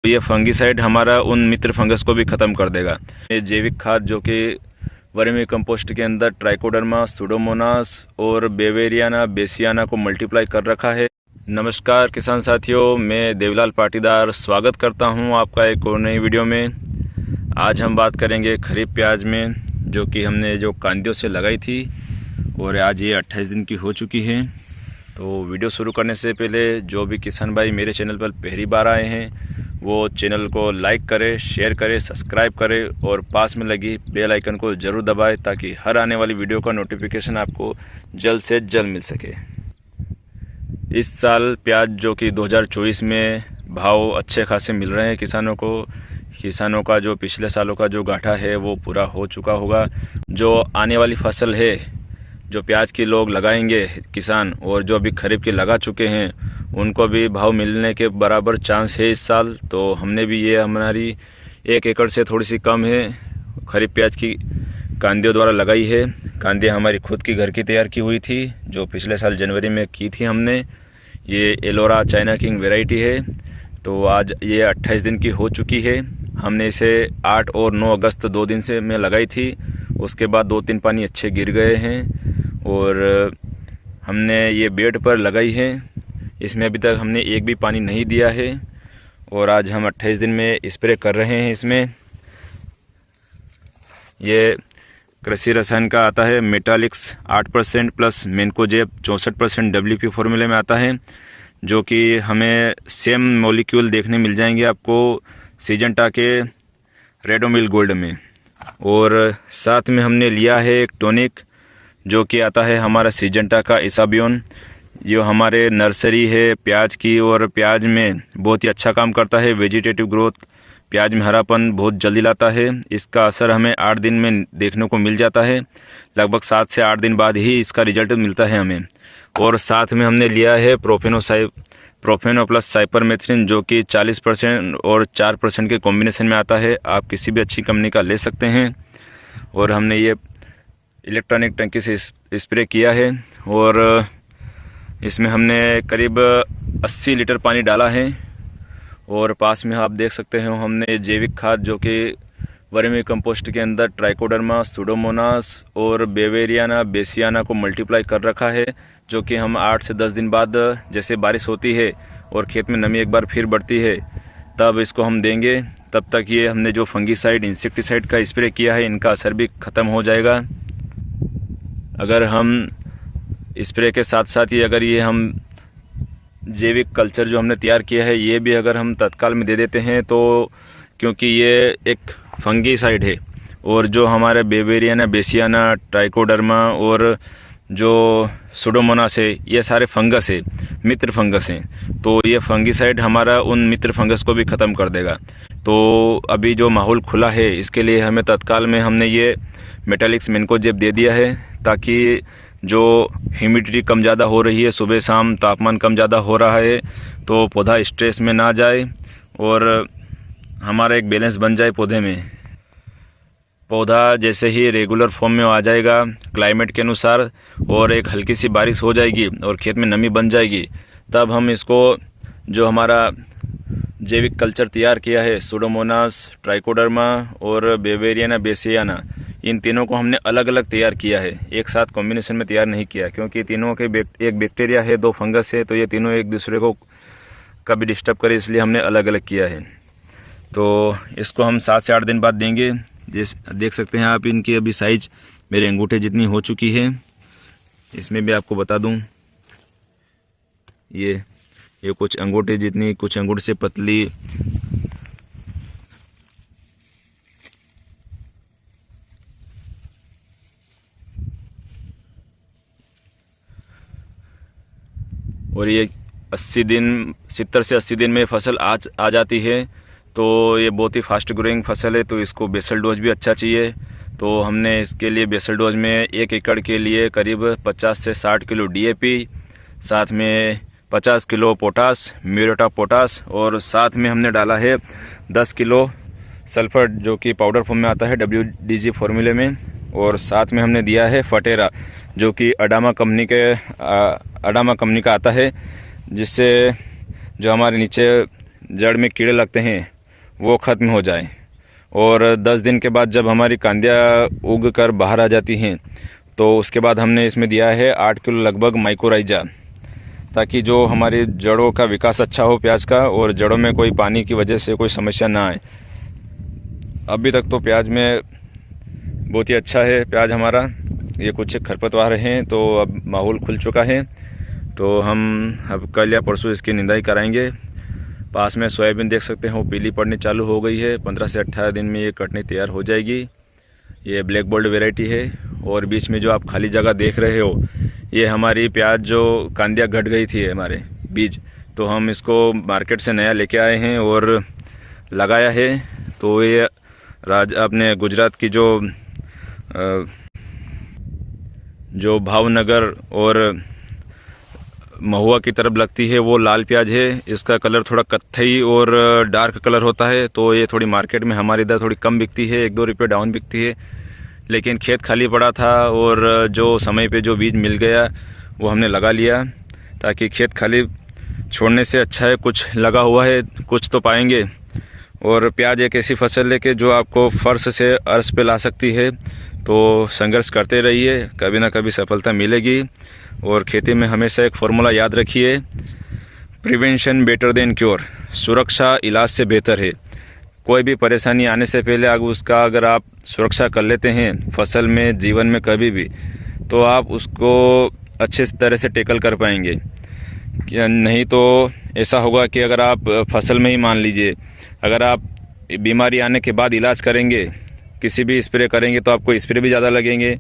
ये फंगीसाइड हमारा उन मित्र फंगस को भी ख़त्म कर देगा। ये जैविक खाद जो कि वर्मी कंपोस्ट के अंदर ट्राइकोडर्मा, सुडोमोनास और बेवेरियाना बेसियाना को मल्टीप्लाई कर रखा है। नमस्कार किसान साथियों, मैं देवलाल पाटीदार स्वागत करता हूं आपका एक और नई वीडियो में। आज हम बात करेंगे खरीफ प्याज में, जो कि हमने जो कांदियों से लगाई थी और आज ये 28 दिन की हो चुकी है। तो वीडियो शुरू करने से पहले जो भी किसान भाई मेरे चैनल पर पहली बार आए हैं वो चैनल को लाइक करें, शेयर करें, सब्सक्राइब करें और पास में लगी बेल आइकन को ज़रूर दबाएं ताकि हर आने वाली वीडियो का नोटिफिकेशन आपको जल्द से जल्द मिल सके। इस साल प्याज जो कि 2024 में भाव अच्छे खासे मिल रहे हैं किसानों का जो पिछले सालों का जो घाटा है वो पूरा हो चुका होगा। जो आने वाली फसल है, जो प्याज की लोग लगाएंगे किसान और जो अभी खरीफ की लगा चुके हैं उनको भी भाव मिलने के बराबर चांस है इस साल। तो हमने भी ये हमारी 1 एकड़ से थोड़ी सी कम है खरीफ प्याज की कांदियों द्वारा लगाई है। कांदियाँ हमारी खुद की घर की तैयार की हुई थी जो पिछले साल जनवरी में की थी हमने। ये एलोरा चाइना किंग वैरायटी है। तो आज ये 28 दिन की हो चुकी है। हमने इसे 8 और 9 अगस्त 2 दिन से मैं लगाई थी। उसके बाद 2-3 पानी अच्छे गिर गए हैं और हमने ये बेड पर लगाई है। इसमें अभी तक हमने एक भी पानी नहीं दिया है और आज हम 28 दिन में स्प्रे कर रहे हैं। इसमें ये कृषि रसायन का आता है मेटालिक्स 8% प्लस मेन्कोजेब 64% WP फॉर्मूले में आता है, जो कि हमें सेम मॉलिक्यूल देखने मिल जाएंगे आपको सिजेंटा के रेडोमिल गोल्ड में। और साथ में हमने लिया है एक टॉनिक जो कि आता है हमारा सिजेंटा का इसाबियोन, जो हमारे नर्सरी है प्याज की और प्याज में बहुत ही अच्छा काम करता है। वेजिटेटिव ग्रोथ, प्याज में हरापन बहुत जल्दी लाता है। इसका असर हमें 8 दिन में देखने को मिल जाता है। लगभग 7 से 8 दिन बाद ही इसका रिजल्ट मिलता है हमें। और साथ में हमने लिया है प्रोफेनो प्लस साइपरमेथ्रिन, जो कि 40% और 4% के कॉम्बिनेशन में आता है। आप किसी भी अच्छी कंपनी का ले सकते हैं। और हमने ये इलेक्ट्रॉनिक टंकी से स्प्रे किया है और इसमें हमने करीब 80 लीटर पानी डाला है। और पास में आप देख सकते हैं हमने जैविक खाद जो कि वर्मी कंपोस्ट के अंदर ट्राइकोडर्मा, सुडोमोनास और बेवेरियाना बेसियाना को मल्टीप्लाई कर रखा है, जो कि हम 8 से 10 दिन बाद जैसे बारिश होती है और खेत में नमी एक बार फिर बढ़ती है तब इसको हम देंगे। तब तक ये हमने जो फंगीसाइड, इंसेक्टिसाइड का स्प्रे किया है इनका असर भी ख़त्म हो जाएगा। अगर हम स्प्रे के साथ साथ ही अगर ये हम जैविक कल्चर जो हमने तैयार किया है ये भी अगर हम तत्काल में दे देते हैं, तो क्योंकि ये एक फंगीसाइड है और जो हमारे बेवेरियाना बेसियाना, ट्राइकोडर्मा और जो सुडोमोनास है ये सारे फंगस है, मित्र फंगस हैं। तो ये फंगीसाइड हमारा उन मित्र फंगस को भी ख़त्म कर देगा। तो अभी जो माहौल खुला है इसके लिए हमें तत्काल में हमने ये मेटालिक्स मेन्कोजेब दे दिया है, ताकि जो ह्यूमिडिटी कम ज़्यादा हो रही है, सुबह शाम तापमान कम ज़्यादा हो रहा है, तो पौधा स्ट्रेस में ना जाए और हमारा एक बैलेंस बन जाए पौधे में। पौधा जैसे ही रेगुलर फॉर्म में आ जाएगा क्लाइमेट के अनुसार और एक हल्की सी बारिश हो जाएगी और खेत में नमी बन जाएगी, तब हम इसको जो हमारा जैविक कल्चर तैयार किया है सुडोमोनास, ट्राइकोडर्मा और बेवेरियाना बेसियाना, इन तीनों को हमने अलग अलग तैयार किया है, एक साथ कॉम्बिनेशन में तैयार नहीं किया, क्योंकि तीनों के एक बैक्टीरिया है, 2 फंगस है, तो ये तीनों एक दूसरे को कभी डिस्टर्ब करे, इसलिए हमने अलग अलग किया है। तो इसको हम 7 से 8 दिन बाद देंगे। जैसे देख सकते हैं आप, इनकी अभी साइज मेरे अंगूठे जितनी हो चुकी है। इसमें भी आपको बता दूं, ये कुछ अंगूठे जितनी, कुछ अंगूठे से पतली। और ये 70 से 80 दिन में फसल आ जाती है। तो ये बहुत ही फास्ट ग्रोइंग फसल है, तो इसको बेसल डोज भी अच्छा चाहिए। तो हमने इसके लिए बेसल डोज में 1 एकड़ के लिए करीब 50 से 60 किलो DAP, साथ में 50 kilo potash, muriate of potash, और साथ में हमने डाला है 10 किलो सल्फर जो कि पाउडर फॉर्म में आता है WDG फॉर्मूले में। और साथ में हमने दिया है फटेरा जो कि अडामा कंपनी का आता है, जिससे जो हमारे नीचे जड़ में कीड़े लगते हैं वो ख़त्म हो जाए। और 10 दिन के बाद जब हमारी कांदियाँ उग कर बाहर आ जाती हैं तो उसके बाद हमने इसमें दिया है 8 किलो लगभग माइकोराइजा, ताकि जो हमारी जड़ों का विकास अच्छा हो प्याज का, और जड़ों में कोई पानी की वजह से कोई समस्या ना आए। अभी तक तो प्याज में बहुत ही अच्छा है प्याज हमारा। ये कुछ खरपतवार हैं तो अब माहौल खुल चुका है, तो हम अब कल या परसों इसकी निंदाई कराएंगे। पास में सोयाबीन देख सकते हैं, वो पीली पड़नी चालू हो गई है। 15 से 18 दिन में ये कटनी तैयार हो जाएगी। ये ब्लैक गोल्ड वेराइटी है। और बीच में जो आप खाली जगह देख रहे हो, ये हमारी प्याज जो कांदियाँ घट गई थी हमारे बीज, तो हम इसको मार्केट से नया लेके आए हैं और लगाया है। तो ये अपने गुजरात की जो भावनगर और महुआ की तरफ लगती है वो लाल प्याज है। इसका कलर थोड़ा कत्थई और डार्क कलर होता है, तो ये थोड़ी मार्केट में हमारे इधर थोड़ी कम बिकती है, 1-2 रुपये डाउन बिकती है। लेकिन खेत खाली पड़ा था और जो समय पे जो बीज मिल गया वो हमने लगा लिया, ताकि खेत खाली छोड़ने से अच्छा है कुछ लगा हुआ है, कुछ तो पाएंगे। और प्याज एक ऐसी फसल है कि जो आपको फर्श से अर्श पे ला सकती है, तो संघर्ष करते रहिए, कभी ना कभी सफलता मिलेगी। और खेती में हमेशा एक फॉर्मूला याद रखिए, प्रिवेंशन बेटर देन क्योर, सुरक्षा इलाज से बेहतर है। कोई भी परेशानी आने से पहले अगर आप सुरक्षा कर लेते हैं फसल में, जीवन में कभी भी, तो आप उसको अच्छे तरह से टेकल कर पाएंगे। नहीं तो ऐसा होगा कि अगर आप फसल में ही मान लीजिए, अगर आप बीमारी आने के बाद इलाज करेंगे, किसी भी स्प्रे करेंगे तो आपको स्प्रे भी ज़्यादा लगेंगे।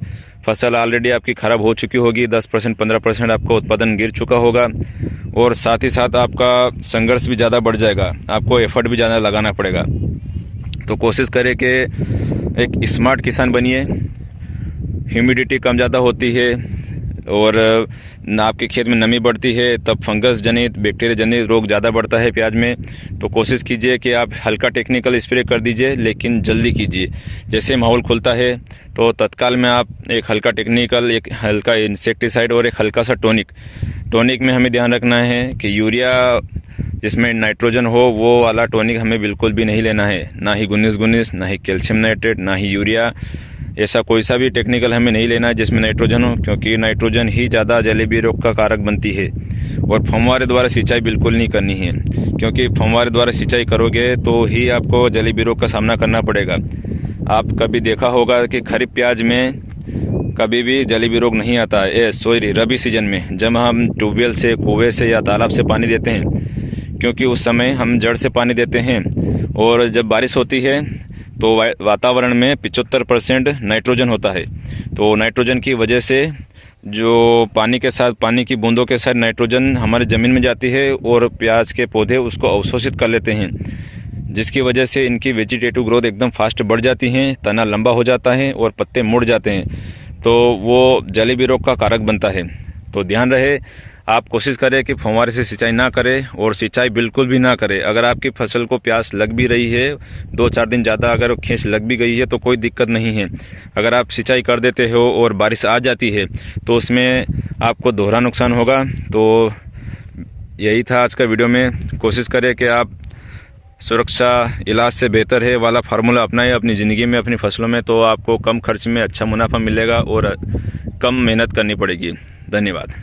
फसल ऑलरेडी आपकी ख़राब हो चुकी होगी, 10% 15% आपका उत्पादन गिर चुका होगा, और साथ ही साथ आपका संघर्ष भी ज़्यादा बढ़ जाएगा, आपको एफर्ट भी ज़्यादा लगाना पड़ेगा। तो कोशिश करें कि एक स्मार्ट किसान बनिए। ह्यूमिडिटी कम ज़्यादा होती है और आपके खेत में नमी बढ़ती है, तब फंगस जनित बैक्टीरिया जनित रोग ज़्यादा बढ़ता है प्याज में। तो कोशिश कीजिए कि आप हल्का टेक्निकल स्प्रे कर दीजिए, लेकिन जल्दी कीजिए। जैसे माहौल खुलता है तो तत्काल में आप एक हल्का टेक्निकल, एक हल्का इंसेक्टिसाइड और एक हल्का सा टॉनिक में हमें ध्यान रखना है कि यूरिया जिसमें नाइट्रोजन हो वो वाला टॉनिक हमें बिल्कुल भी नहीं लेना है, ना ही 19-19, ना ही कैल्शियम नाइट्रेट, ना ही यूरिया। ऐसा कोई सा भी टेक्निकल हमें नहीं लेना है जिसमें नाइट्रोजन हो, क्योंकि नाइट्रोजन ही ज़्यादा जलेबी रोग का कारक बनती है। और फव्वारे द्वारा सिंचाई बिल्कुल नहीं करनी है, क्योंकि फव्वारे द्वारा सिंचाई करोगे तो ही आपको जलेबी रोग का सामना करना पड़ेगा। आप कभी देखा होगा कि खरीफ प्याज में कभी भी जलेबी रोग नहीं आता है, रबी सीजन में, जब हम ट्यूबवेल से, कुएं से या तालाब से पानी देते हैं, क्योंकि उस समय हम जड़ से पानी देते हैं। और जब बारिश होती है तो वातावरण में 75% नाइट्रोजन होता है। तो नाइट्रोजन की वजह से जो पानी के साथ, पानी की बूंदों के साथ नाइट्रोजन हमारे ज़मीन में जाती है और प्याज के पौधे उसको अवशोषित कर लेते हैं, जिसकी वजह से इनकी वेजिटेटिव ग्रोथ एकदम फास्ट बढ़ जाती हैं, तना लंबा हो जाता है और पत्ते मुड़ जाते हैं, तो वो जलेबी रोग का कारक बनता है। तो ध्यान रहे, आप कोशिश करें कि फव्वारे से सिंचाई ना करें और सिंचाई बिल्कुल भी ना करें। अगर आपकी फसल को प्यास लग भी रही है, 2-4 दिन ज़्यादा अगर खींच लग भी गई है तो कोई दिक्कत नहीं है। अगर आप सिंचाई कर देते हो और बारिश आ जाती है तो उसमें आपको दोहरा नुकसान होगा। तो यही था आज का वीडियो में। कोशिश करें कि आप सुरक्षा इलाज से बेहतर है वाला फार्मूला अपनाएं अपनी ज़िंदगी में, अपनी फसलों में, तो आपको कम खर्च में अच्छा मुनाफा मिलेगा और कम मेहनत करनी पड़ेगी। धन्यवाद।